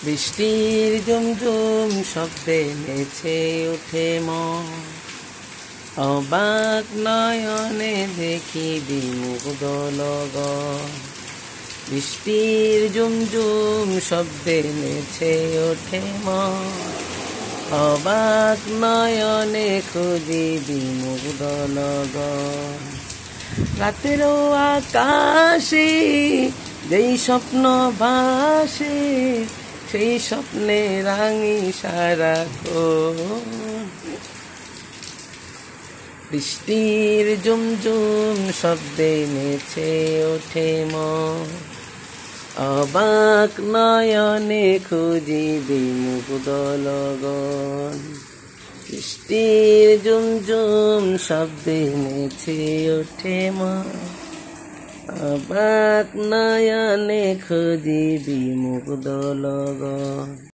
বৃষ্টির ঝুমঝুম শব্দে নেচে ওঠে মন, অবাক নয়নে দেখি বিমুগ্ধ লগন। বৃষ্টির ঝুমঝুম শব্দে নেচে ওঠে মন, অবাক নয়নে খুঁজি বিমুগ্ধ লগন। রাতেরও আকাশে যেই স্বপ্ন ভাসে, সেই স্বপ্নে রাঙি সারাক্ষণ। বৃষ্টির ঝুমঝুম শব্দে নেচে ওঠে মন, অবাক নয়নে খুঁজি বিমুগ্ধ লগন। বৃষ্টির ঝুমঝুম শব্দে নেচে ওঠে মন, অবাক নয়নে খুঁজি বিমুগ্ধ লগন।